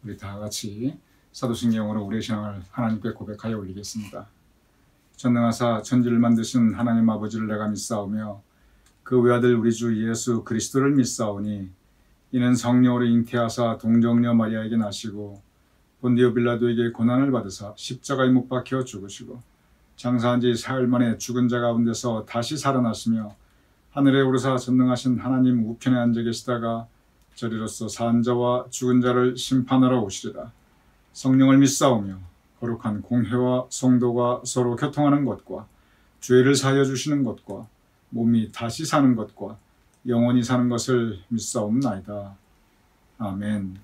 우리 다 같이 사도신경으로 우리의 신앙을 하나님께 고백하여 올리겠습니다. 전능하사 천지를 만드신 하나님 아버지를 내가 믿사오며 그 외아들 우리 주 예수 그리스도를 믿사오니 이는 성령으로 잉태하사 동정녀 마리아에게 나시고 본디오 빌라도에게 고난을 받으사 십자가에 못 박혀 죽으시고 장사한 지 사흘 만에 죽은 자 가운데서 다시 살아나시며 하늘에 오르사 전능하신 하나님 우편에 앉아 계시다가 저리로서 산 자와 죽은 자를 심판하러 오시리라. 성령을 믿사오며 거룩한 공회와 성도가 서로 교통하는 것과 죄를 사하여 주시는 것과 몸이 다시 사는 것과 영원히 사는 것을 믿사옵나이다. 아멘.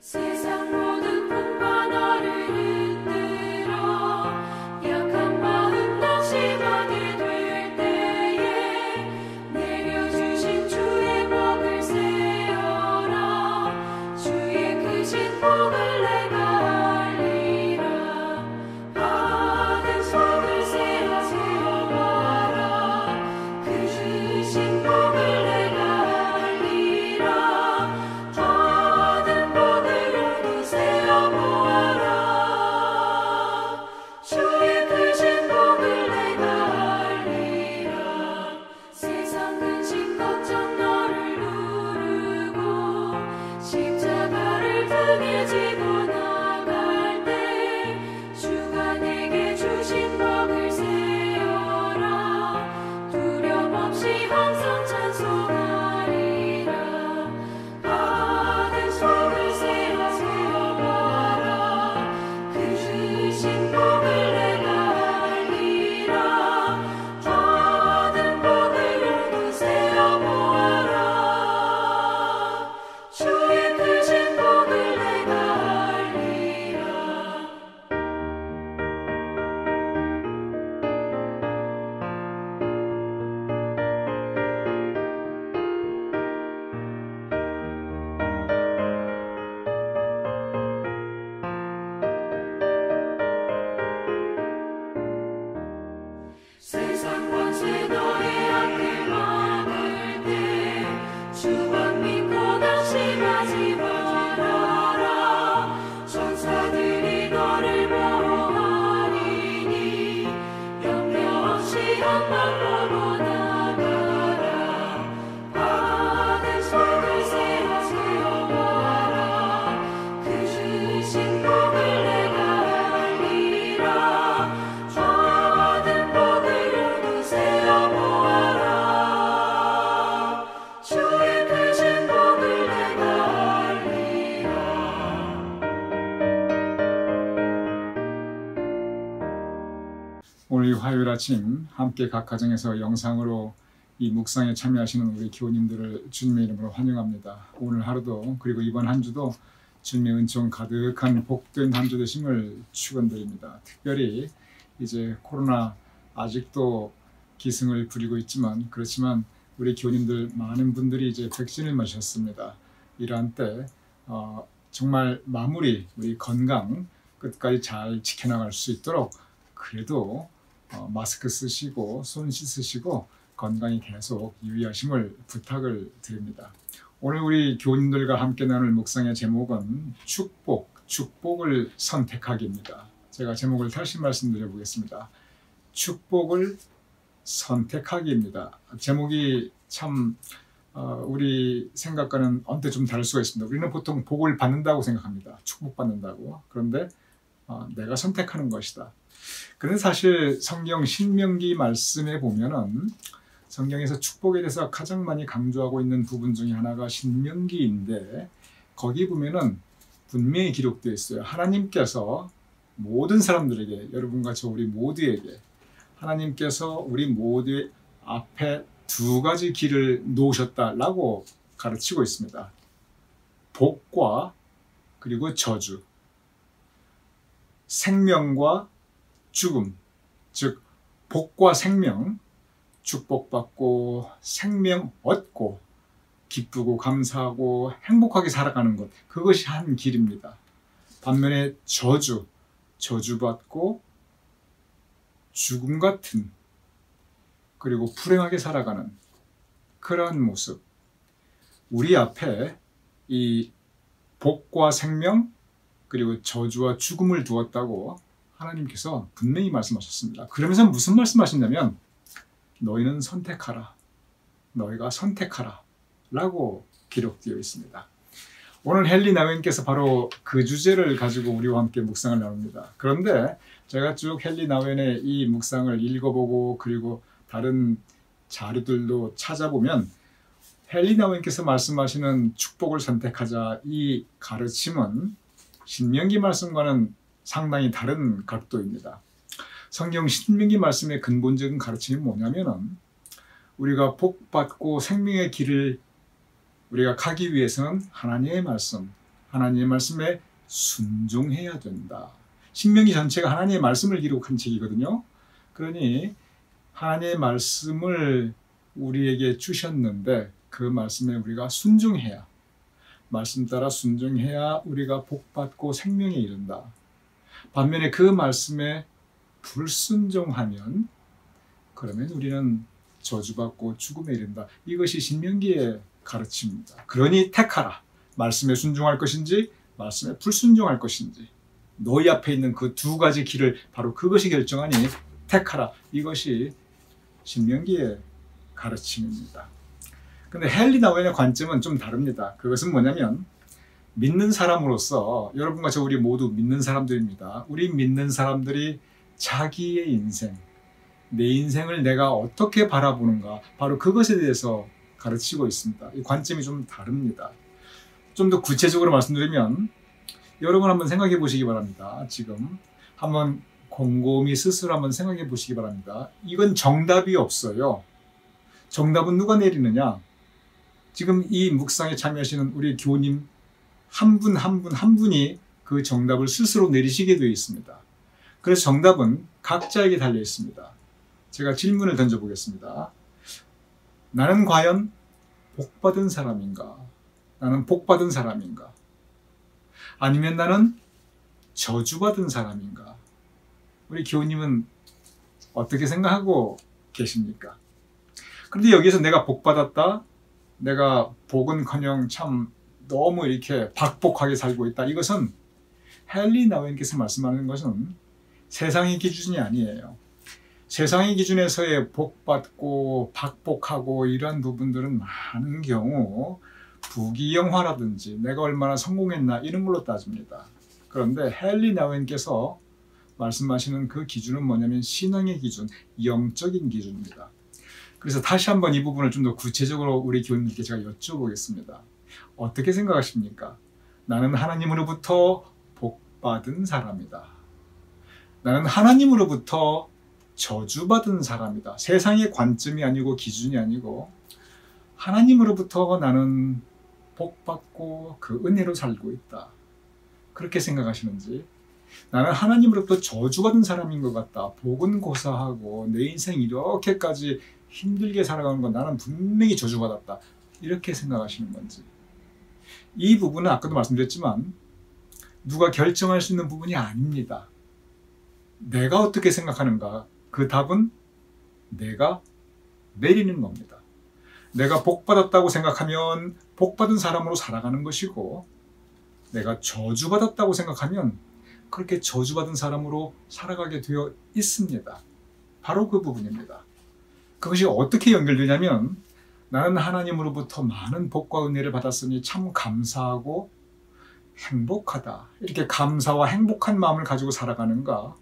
세상 모든 풍파 나를 흔들어 약한 마음 낙심하게 될 때에 내려주신 주의 복을 세어라. 주의 크신 복을 내가 알리라. 받은 복을 세어보아라. 그 주신 복을 내가 알리라. 받은 복을 세어보아라. 주의 크신 복을 내가 알리라. 세상 근심 걱정 너를 누르고 십자가를 등에 지고 나갈 때 주가 내게 주신 복을 세어라. 두려움 없이 항상 찬송하리라. 받은 복을 세어보아라. 그 주신 복을 내가 알리라. 받은 복을 세어보아라. 주의 크신 복을 내가 알리라. 세상 권세 너의 앞을 막을 때 주만 믿고 낙심하지 말아라. 천사들이 너를 보호하리니 염려 없이 한번 보고 나가라. 받은 복을 세어보아라. 그 주신 복을 내가 알리라. 받은 복을 세어보아라. 주의 크신 복을 내가 알리라. 오늘 화요일 아침 함께 각 가정에서 영상으로 이 묵상에 참여하시는 우리 교우님들을 주님의 이름으로 환영합니다. 오늘 하루도 그리고 이번 한 주도 주님의 은총 가득한 복된 한 주 되심을 축원드립니다. 특별히 이제 코로나 아직도 기승을 부리고 있지만 그렇지만 우리 교우님들 많은 분들이 이제 백신을 맞으셨습니다. 이러한 때 정말 마무리 우리 건강 끝까지 잘 지켜나갈 수 있도록 그래도 마스크 쓰시고 손 씻으시고 건강히 계속 유의하심을 부탁을 드립니다. 오늘 우리 교우님들과 함께 나눌 묵상의 제목은 축복을 선택하기입니다. 제가 제목을 다시 말씀드려 보겠습니다. 축복을 선택하기입니다. 제목이 참 우리 생각과는 언뜻 좀 다를 수가 있습니다. 우리는 보통 복을 받는다고 생각합니다. 축복받는다고. 그런데 내가 선택하는 것이다. 그런데 사실 성경 신명기 말씀에 보면은 성경에서 축복에 대해서 가장 많이 강조하고 있는 부분 중에 하나가 신명기인데 거기 보면은 분명히 기록되어 있어요. 하나님께서 모든 사람들에게 여러분과 저 우리 모두에게 하나님께서 우리 모두의 앞에 두 가지 길을 놓으셨다라고 가르치고 있습니다. 복과 그리고 저주, 생명과 죽음, 즉 복과 생명, 축복받고 생명 얻고 기쁘고 감사하고 행복하게 살아가는 것, 그것이 한 길입니다. 반면에 저주받고 죽음 같은 그리고 불행하게 살아가는 그러한 모습, 우리 앞에 이 복과 생명 그리고 저주와 죽음을 두었다고 하나님께서 분명히 말씀하셨습니다. 그러면서 무슨 말씀하셨냐면 너희는 선택하라, 너희가 선택하라 라고 기록되어 있습니다. 오늘 헨리 나우엔께서 바로 그 주제를 가지고 우리와 함께 묵상을 나눕니다. 그런데 제가 쭉 헨리 나우엔의 이 묵상을 읽어보고 그리고 다른 자료들도 찾아보면 헨리 나우엔께서 말씀하시는 축복을 선택하자 이 가르침은 신명기 말씀과는 상당히 다른 각도입니다. 성경 신명기 말씀의 근본적인 가르침이 뭐냐면은 우리가 복받고 생명의 길을 우리가 가기 위해서는 하나님의 말씀에 순종해야 된다. 신명기 전체가 하나님의 말씀을 기록한 책이거든요. 그러니 하나님의 말씀을 우리에게 주셨는데 그 말씀에 우리가 순종해야, 말씀 따라 순종해야 우리가 복받고 생명에 이른다. 반면에 그 말씀에 불순종하면 그러면 우리는 저주받고 죽음에 이른다. 이것이 신명기의 가르침입니다. 그러니 택하라. 말씀에 순종할 것인지 말씀에 불순종할 것인지 너희 앞에 있는 그 두 가지 길을 바로 그것이 결정하니 택하라. 이것이 신명기의 가르침입니다. 근데 헨리 나우엔의 관점은 좀 다릅니다. 그것은 뭐냐면 믿는 사람으로서 여러분과 저 우리 모두 믿는 사람들입니다. 우리 믿는 사람들이 자기의 인생, 내 인생을 내가 어떻게 바라보는가 바로 그것에 대해서 가르치고 있습니다. 이 관점이 좀 다릅니다. 좀 더 구체적으로 말씀드리면 여러분 한번 생각해 보시기 바랍니다. 지금 한번 곰곰이 스스로 한번 생각해 보시기 바랍니다. 이건 정답이 없어요. 정답은 누가 내리느냐? 지금 이 묵상에 참여하시는 우리 교우님 한 분 한 분이 그 정답을 스스로 내리시게 되어 있습니다. 그래서 정답은 각자에게 달려 있습니다. 제가 질문을 던져보겠습니다. 나는 과연 복받은 사람인가? 나는 복받은 사람인가? 아니면 나는 저주받은 사람인가? 우리 교우님은 어떻게 생각하고 계십니까? 그런데 여기서 내가 복받았다, 내가 복은커녕 참 너무 이렇게 박복하게 살고 있다. 이것은 헨리 나우엔께서 말씀하는 것은 세상의 기준이 아니에요. 세상의 기준에서의 복받고 박복하고 이러한 부분들은 많은 경우 부귀영화라든지 내가 얼마나 성공했나 이런 걸로 따집니다. 그런데 헨리 나우엔께서 말씀하시는 그 기준은 뭐냐면 신앙의 기준, 영적인 기준입니다. 그래서 다시 한번 이 부분을 좀 더 구체적으로 우리 교우님께 제가 여쭤보겠습니다. 어떻게 생각하십니까? 나는 하나님으로부터 복받은 사람이다. 나는 하나님으로부터 저주받은 사람이다. 세상의 관점이 아니고 기준이 아니고 하나님으로부터 나는 복받고 그 은혜로 살고 있다. 그렇게 생각하시는지, 나는 하나님으로부터 저주받은 사람인 것 같다. 복은 고사하고 내 인생 이렇게까지 힘들게 살아가는 건 나는 분명히 저주받았다. 이렇게 생각하시는 건지. 이 부분은 아까도 말씀드렸지만 누가 결정할 수 있는 부분이 아닙니다. 내가 어떻게 생각하는가? 그 답은 내가 내리는 겁니다. 내가 복받았다고 생각하면 복받은 사람으로 살아가는 것이고, 내가 저주받았다고 생각하면 그렇게 저주받은 사람으로 살아가게 되어 있습니다. 바로 그 부분입니다. 그것이 어떻게 연결되냐면, 나는 하나님으로부터 많은 복과 은혜를 받았으니 참 감사하고 행복하다. 이렇게 감사와 행복한 마음을 가지고 살아가는가?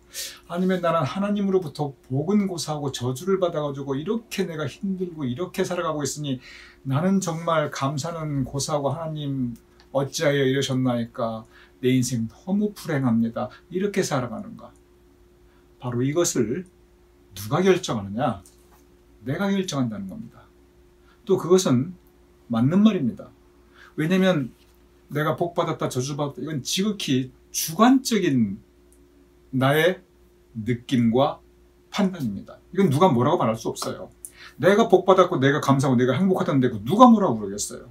아니면 나는 하나님으로부터 복은 고사하고 저주를 받아가지고 이렇게 내가 힘들고 이렇게 살아가고 있으니 나는 정말 감사는 고사하고 하나님 어찌하여 이러셨나이까? 내 인생 너무 불행합니다. 이렇게 살아가는가? 바로 이것을 누가 결정하느냐? 내가 결정한다는 겁니다. 또 그것은 맞는 말입니다. 왜냐하면 내가 복받았다 저주받았다 이건 지극히 주관적인 나의 느낌과 판단입니다. 이건 누가 뭐라고 말할 수 없어요. 내가 복받았고 내가 감사하고 내가 행복하다는데 누가 뭐라고 그러겠어요.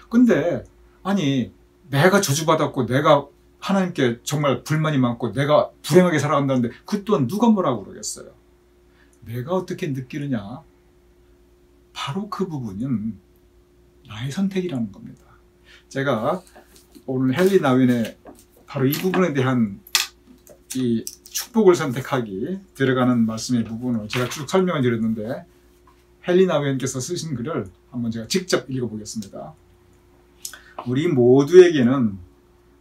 근데 아니 내가 저주받았고 내가 하나님께 정말 불만이 많고 내가 불행하게 살아간다는데 그 또한 누가 뭐라고 그러겠어요. 내가 어떻게 느끼느냐? 바로 그 부분은 나의 선택이라는 겁니다. 제가 오늘 헨리 나윈의 바로 이 부분에 대한 이 축복을 선택하기 들어가는 말씀의 부분을 제가 쭉 설명을 드렸는데, 헨리 나윈께서 쓰신 글을 한번 제가 직접 읽어보겠습니다. 우리 모두에게는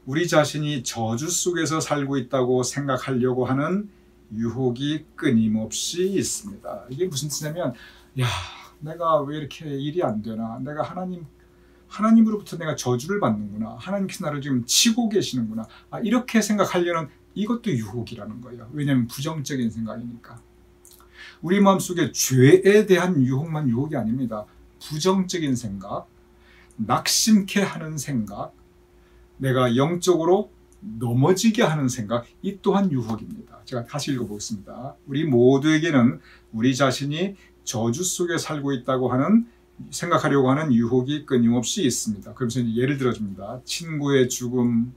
우리 자신이 저주 속에서 살고 있다고 생각하려고 하는 유혹이 끊임없이 있습니다. 이게 무슨 뜻이냐면, 야, 내가 왜 이렇게 일이 안 되나? 내가 하나님으로부터 내가 저주를 받는구나. 하나님께서 나를 지금 치고 계시는구나. 이렇게 생각하려는, 이것도 유혹이라는 거예요. 왜냐하면 부정적인 생각이니까. 우리 마음속에 죄에 대한 유혹만 유혹이 아닙니다. 부정적인 생각, 낙심케 하는 생각, 내가 영적으로 넘어지게 하는 생각, 이 또한 유혹입니다. 제가 다시 읽어보겠습니다. 우리 모두에게는 우리 자신이 저주 속에 살고 있다고 하는, 생각하려고 하는 유혹이 끊임없이 있습니다. 그러면서 이제 예를 들어줍니다. 친구의 죽음,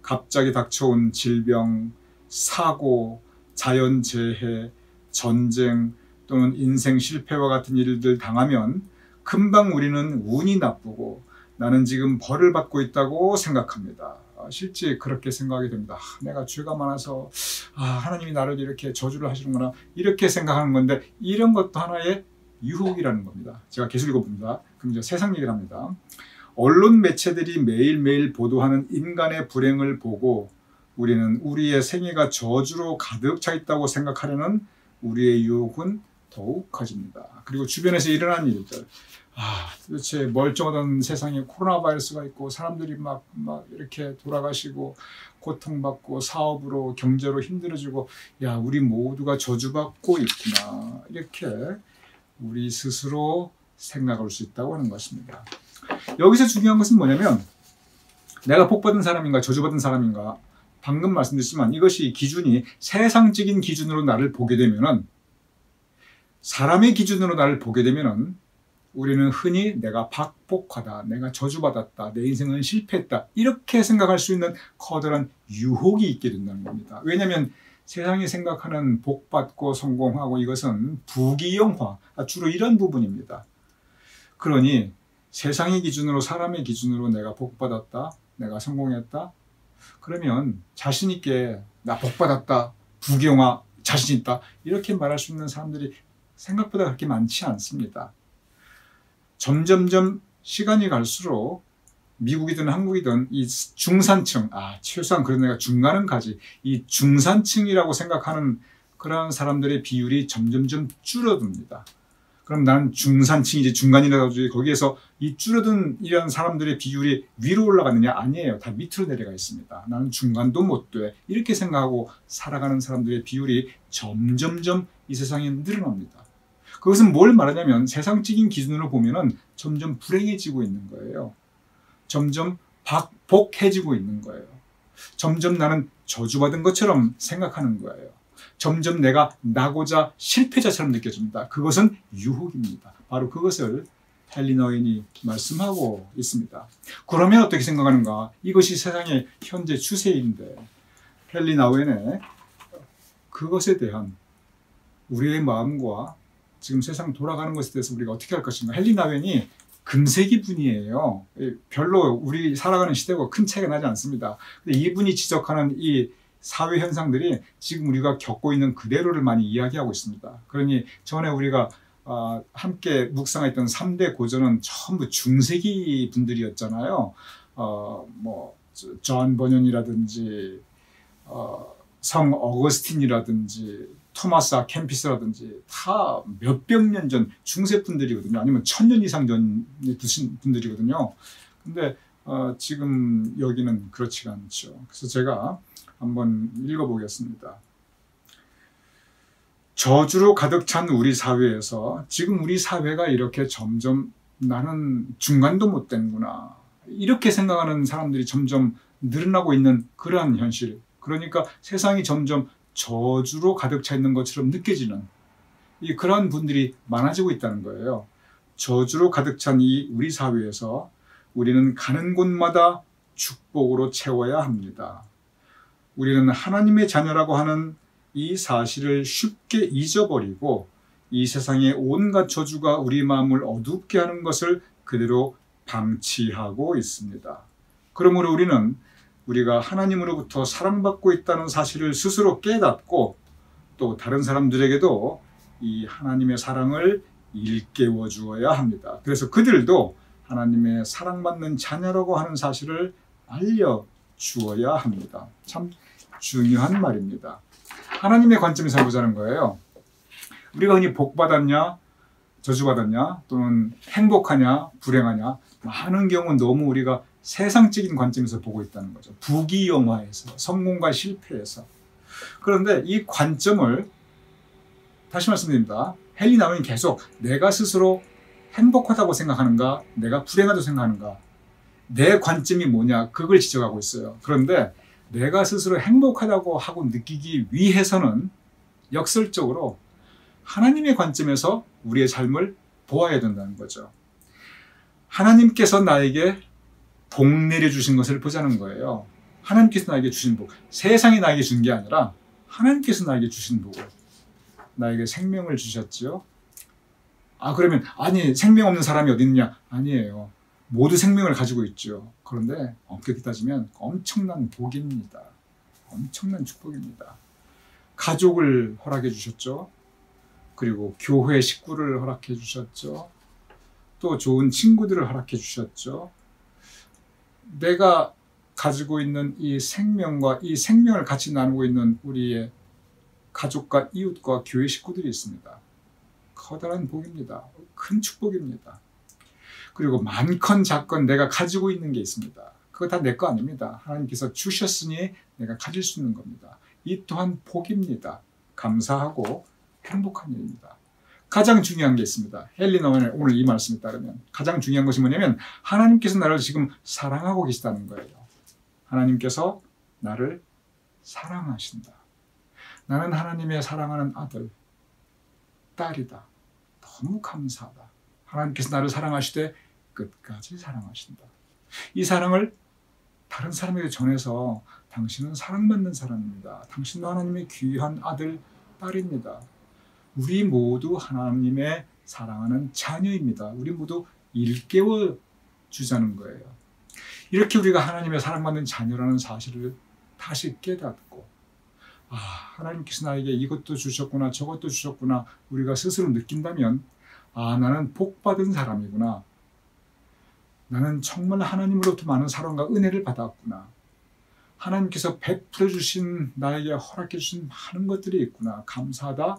갑자기 닥쳐온 질병, 사고, 자연재해, 전쟁 또는 인생 실패와 같은 일들 당하면 금방 우리는 운이 나쁘고 나는 지금 벌을 받고 있다고 생각합니다. 실제 그렇게 생각이 됩니다. 내가 죄가 많아서 하나님이 나를 이렇게 저주를 하시는구나, 이렇게 생각하는 건데, 이런 것도 하나의 유혹이라는 겁니다. 제가 계속 읽어봅니다. 그럼 이제 세상 얘기를 합니다. 언론 매체들이 매일매일 보도하는 인간의 불행을 보고 우리는 우리의 생애가 저주로 가득 차 있다고 생각하려는 우리의 유혹은 더욱 커집니다. 그리고 주변에서 일어난 일들, 도대체 멀쩡하던 세상에 코로나 바이러스가 있고 사람들이 막 이렇게 돌아가시고 고통받고 사업으로 경제로 힘들어지고, 야, 우리 모두가 저주받고 있구나, 이렇게 우리 스스로 생각할 수 있다고 하는 것입니다. 여기서 중요한 것은 뭐냐면, 내가 복받은 사람인가 저주받은 사람인가, 방금 말씀드렸지만 이것이 기준이 세상적인 기준으로 나를 보게 되면은, 사람의 기준으로 나를 보게 되면은 우리는 흔히 내가 박복하다, 내가 저주받았다, 내 인생은 실패했다, 이렇게 생각할 수 있는 커다란 유혹이 있게 된다는 겁니다. 왜냐하면 세상이 생각하는 복받고 성공하고 이것은 부귀영화, 주로 이런 부분입니다. 그러니 세상의 기준으로, 사람의 기준으로 내가 복받았다, 내가 성공했다, 그러면 자신 있게 나 복받았다, 부귀영화 자신 있다, 이렇게 말할 수 있는 사람들이 생각보다 그렇게 많지 않습니다. 점점점 시간이 갈수록 미국이든 한국이든 이 중산층, 최소한 그런 애가 중간은 가지, 이 중산층이라고 생각하는 그런 사람들의 비율이 점점점 줄어듭니다. 그럼 나는 중산층이지, 중간이라고 하지, 거기에서 이 줄어든 이런 사람들의 비율이 위로 올라가느냐? 아니에요. 다 밑으로 내려가 있습니다. 나는 중간도 못 돼, 이렇게 생각하고 살아가는 사람들의 비율이 점점점 이 세상에 늘어납니다. 그것은 뭘 말하냐면, 세상적인 기준으로 보면은 점점 불행해지고 있는 거예요. 점점 박복해지고 있는 거예요. 점점 나는 저주받은 것처럼 생각하는 거예요. 점점 내가 나고자 실패자처럼 느껴집니다. 그것은 유혹입니다. 바로 그것을 헨리 나윈이 말씀하고 있습니다. 그러면 어떻게 생각하는가? 이것이 세상의 현재 추세인데, 헨리 나윈의 그것에 대한 우리의 마음과 지금 세상 돌아가는 것에 대해서 우리가 어떻게 할 것인가. 헨리 나윈이 금세기 분이에요. 별로 우리 살아가는 시대와 큰 차이가 나지 않습니다. 근데 이분이 지적하는 이 사회 현상들이 지금 우리가 겪고 있는 그대로를 많이 이야기하고 있습니다. 그러니 전에 우리가 함께 묵상했던 3대 고전은 전부 중세기 분들이었잖아요. 존 버년이라든지 성 어거스틴이라든지 토마스 아 캠피스라든지 다 몇백 년 전 중세 분들이거든요. 아니면 1000년 이상 전에 두신 분들이거든요. 근데 지금 여기는 그렇지가 않죠. 그래서 제가 한번 읽어보겠습니다. 저주로 가득 찬 우리 사회에서 지금 우리 사회가 이렇게 점점 나는 중간도 못 되는구나, 이렇게 생각하는 사람들이 점점 늘어나고 있는 그러한 현실. 그러니까 세상이 점점 저주로 가득 차 있는 것처럼 느껴지는 그러한 분들이 많아지고 있다는 거예요. 저주로 가득 찬 이 우리 사회에서 우리는 가는 곳마다 축복으로 채워야 합니다. 우리는 하나님의 자녀라고 하는 이 사실을 쉽게 잊어버리고 이 세상의 온갖 저주가 우리 마음을 어둡게 하는 것을 그대로 방치하고 있습니다. 그러므로 우리는 우리가 하나님으로부터 사랑받고 있다는 사실을 스스로 깨닫고 또 다른 사람들에게도 이 하나님의 사랑을 일깨워 주어야 합니다. 그래서 그들도 하나님의 사랑받는 자녀라고 하는 사실을 알려 주어야 합니다. 참 중요한 말입니다. 하나님의 관점에서 보자는 거예요. 우리가 흔히 복 받았냐, 저주 받았냐, 또는 행복하냐, 불행하냐, 많은 경우 너무 우리가 세상적인 관점에서 보고 있다는 거죠. 부귀영화에서, 성공과 실패에서. 그런데 이 관점을 다시 말씀드립니다. 헨리 나우인은 계속 내가 스스로 행복하다고 생각하는가, 내가 불행하다고 생각하는가, 내 관점이 뭐냐, 그걸 지적하고 있어요. 그런데 내가 스스로 행복하다고 하고 느끼기 위해서는 역설적으로 하나님의 관점에서 우리의 삶을 보아야 된다는 거죠. 하나님께서 나에게 복 내려주신 것을 보자는 거예요. 하나님께서 나에게 주신 복, 세상이 나에게 준 게 아니라 하나님께서 나에게 주신 복을, 나에게 생명을 주셨지요. 그러면 아니 생명 없는 사람이 어디 있느냐? 아니에요. 모두 생명을 가지고 있죠. 그런데 엄격히 따지면 엄청난 복입니다. 엄청난 축복입니다. 가족을 허락해 주셨죠. 그리고 교회 식구를 허락해 주셨죠. 또 좋은 친구들을 허락해 주셨죠. 내가 가지고 있는 이 생명과 이 생명을 같이 나누고 있는 우리의 가족과 이웃과 교회 식구들이 있습니다. 커다란 복입니다. 큰 축복입니다. 그리고 많건 작건 내가 가지고 있는 게 있습니다. 그거 다 내 거 아닙니다. 하나님께서 주셨으니 내가 가질 수 있는 겁니다. 이 또한 복입니다. 감사하고 행복한 일입니다. 가장 중요한 게 있습니다. 헨리 나우인의 오늘 이 말씀에 따르면 가장 중요한 것이 뭐냐면 하나님께서 나를 지금 사랑하고 계시다는 거예요. 하나님께서 나를 사랑하신다. 나는 하나님의 사랑하는 아들, 딸이다. 너무 감사하다. 하나님께서 나를 사랑하시되 끝까지 사랑하신다. 이 사랑을 다른 사람에게 전해서 당신은 사랑받는 사람입니다. 당신도 하나님의 귀한 아들, 딸입니다. 우리 모두 하나님의 사랑하는 자녀입니다. 우리 모두 일깨워 주자는 거예요. 이렇게 우리가 하나님의 사랑받는 자녀라는 사실을 다시 깨닫고 하나님께서 나에게 이것도 주셨구나 저것도 주셨구나 우리가 스스로 느낀다면 나는 복받은 사람이구나. 나는 정말 하나님으로부터 많은 사랑과 은혜를 받았구나. 하나님께서 베풀어 주신 나에게 허락해 주신 많은 것들이 있구나. 감사하다.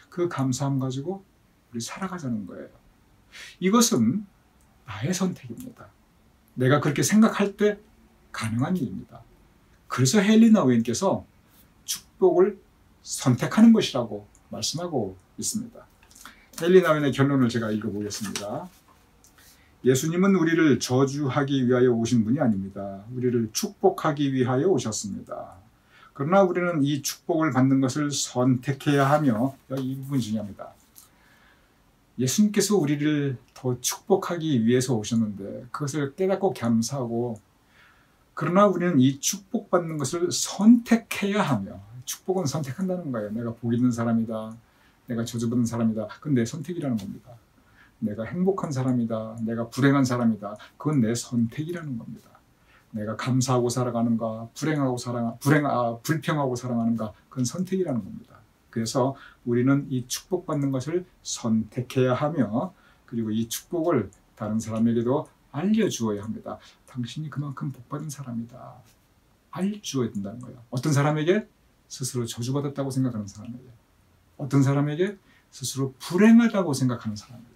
그 감사함 가지고 우리 살아가자는 거예요. 이것은 나의 선택입니다. 내가 그렇게 생각할 때 가능한 일입니다. 그래서 헨리 나우인께서 축복을 선택하는 것이라고 말씀하고 있습니다. 헨리 나우인의 결론을 제가 읽어보겠습니다. 예수님은 우리를 저주하기 위하여 오신 분이 아닙니다. 우리를 축복하기 위하여 오셨습니다. 그러나 우리는 이 축복을 받는 것을 선택해야 하며 이 부분이 중요합니다. 예수님께서 우리를 더 축복하기 위해서 오셨는데 그것을 깨닫고 감사하고 그러나 우리는 이 축복받는 것을 선택해야 하며 축복은 선택한다는 거예요. 내가 복 있는 사람이다. 내가 저주받는 사람이다. 그건 내 선택이라는 겁니다. 내가 행복한 사람이다. 내가 불행한 사람이다. 그건 내 선택이라는 겁니다. 내가 감사하고 살아가는가, 불평하고 살아가는가, 그건 선택이라는 겁니다. 그래서 우리는 이 축복받는 것을 선택해야 하며 그리고 이 축복을 다른 사람에게도 알려주어야 합니다. 당신이 그만큼 복받은 사람이다. 알려주어야 된다는 거예요. 어떤 사람에게? 스스로 저주받았다고 생각하는 사람에게. 어떤 사람에게? 스스로 불행하다고 생각하는 사람에게.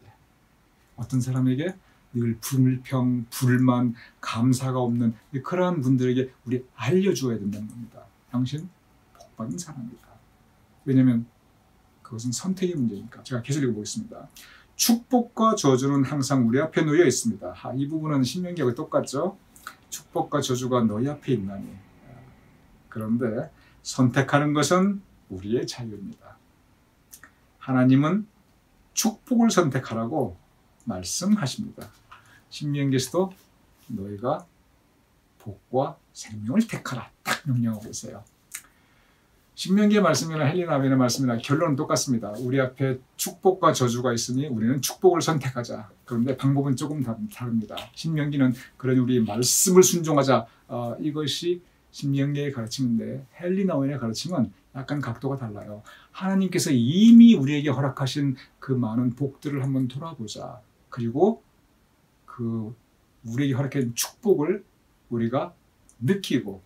어떤 사람에게? 늘 불평, 불만, 감사가 없는 그러한 분들에게 우리 알려주어야 된다는 겁니다. 당신 복받은 사람이다. 왜냐하면 그것은 선택의 문제니까. 제가 계속 읽어보겠습니다. 축복과 저주는 항상 우리 앞에 놓여 있습니다. 이 부분은 신명기하고 똑같죠. 축복과 저주가 너희 앞에 있나니. 그런데 선택하는 것은 우리의 자유입니다. 하나님은 축복을 선택하라고 말씀하십니다. 신명기에서도 너희가 복과 생명을 택하라 딱 명령하고 있어요. 신명기의 말씀이나 헬리나웬의 말씀이나 결론은 똑같습니다. 우리 앞에 축복과 저주가 있으니 우리는 축복을 선택하자. 그런데 방법은 조금 다릅니다. 신명기는 그러니 우리 말씀을 순종하자. 이것이 신명기의 가르침인데 헬리나웬의 가르침은 약간 각도가 달라요. 하나님께서 이미 우리에게 허락하신 그 많은 복들을 한번 돌아보자. 그리고 그 우리에게 허락한 축복을 우리가 느끼고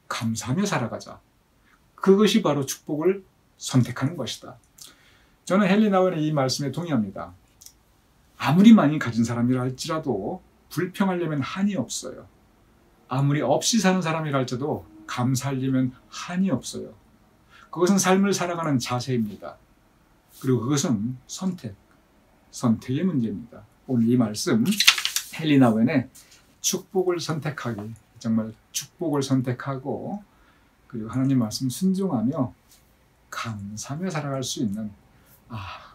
감사하며 살아가자. 그것이 바로 축복을 선택하는 것이다. 저는 헬리나웬의 이 말씀에 동의합니다. 아무리 많이 가진 사람이라 할지라도 불평하려면 한이 없어요. 아무리 없이 사는 사람이라 할지라도 감사하려면 한이 없어요. 그것은 삶을 살아가는 자세입니다. 그리고 그것은 선택의 문제입니다. 오늘 이 말씀 헬리나웬의 축복을 선택하기, 정말 축복을 선택하고 그리고 하나님 말씀 순종하며 감사하며 살아갈 수 있는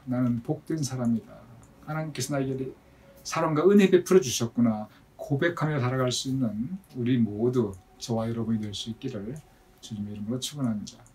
나는 복된 사람이다. 하나님께서 나에게 사랑과 은혜 베풀어 주셨구나. 고백하며 살아갈 수 있는 우리 모두 저와 여러분이 될 수 있기를 주님의 이름으로 축원합니다.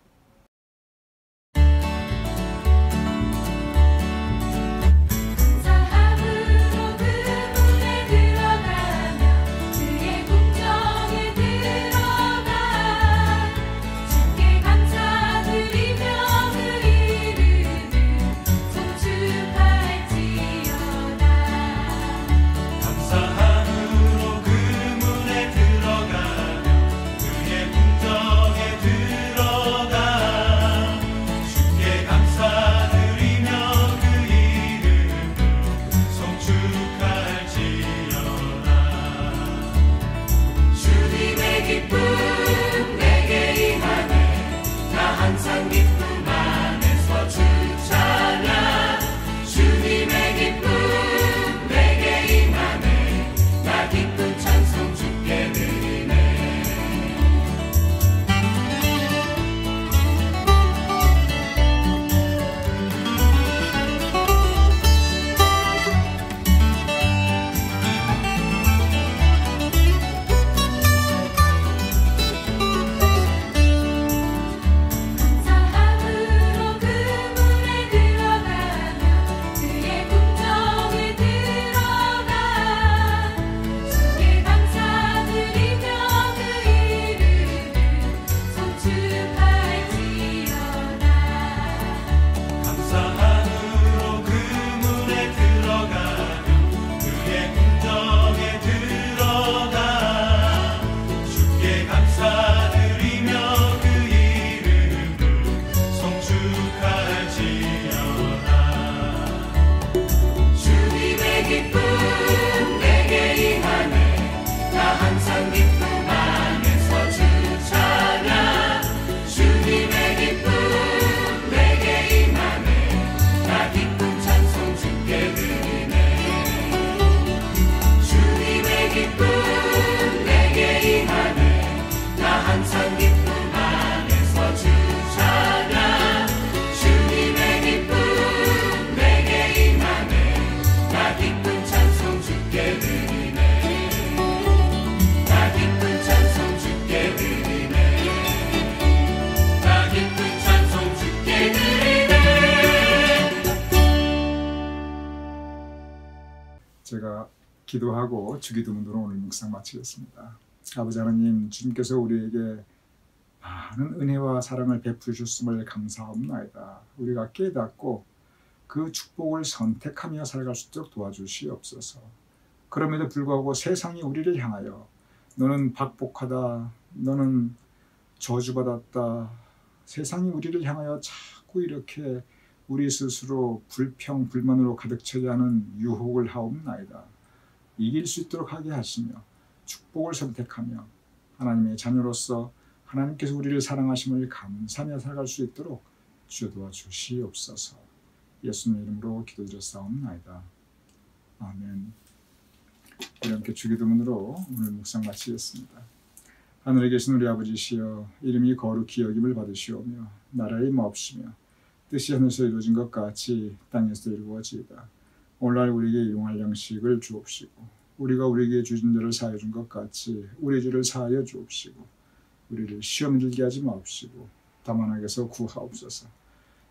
제가 기도하고 주기도문으로 오늘 묵상 마치겠습니다. 아버지 하나님, 주님께서 우리에게 많은 은혜와 사랑을 베푸셨음을 감사합니다. 우리가 깨닫고 그 축복을 선택하며 살아갈 수 있도록 도와주시옵소서. 그럼에도 불구하고 세상이 우리를 향하여 너는 박복하다, 너는 저주받았다, 세상이 우리를 향하여 자꾸 이렇게 우리 스스로 불평, 불만으로 가득 차게 하는 유혹을 하옵나이다. 이길 수 있도록 하게 하시며 축복을 선택하며 하나님의 자녀로서 하나님께서 우리를 사랑하심을 감사하며 살아갈 수 있도록 주여 도와주시옵소서. 예수님 이름으로 기도드렸사옵나이다. 아멘. 이렇게 주기도문으로 오늘 묵상 마치겠습니다. 하늘에 계신 우리 아버지시여, 이름이 거룩히 여김을 받으시오며 나라의 몹시며 뜻이 하늘에서 이루어진 것 같이 땅에서도 이루어지이다. 오늘날 우리에게 일용할 양식을 주옵시고 우리가 우리에게 주신 죄를 사하여 준 것 같이 우리 죄를 사하여 주옵시고 우리를 시험에 들게 하지 마옵시고 다만하게서 구하옵소서.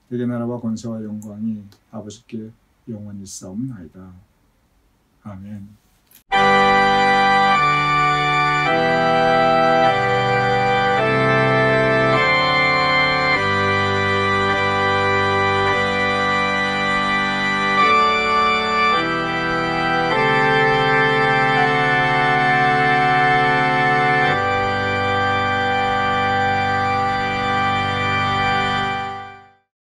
대개 나라와 권세와 영광이 아버지께 영원히 있사옵나이다. 아멘.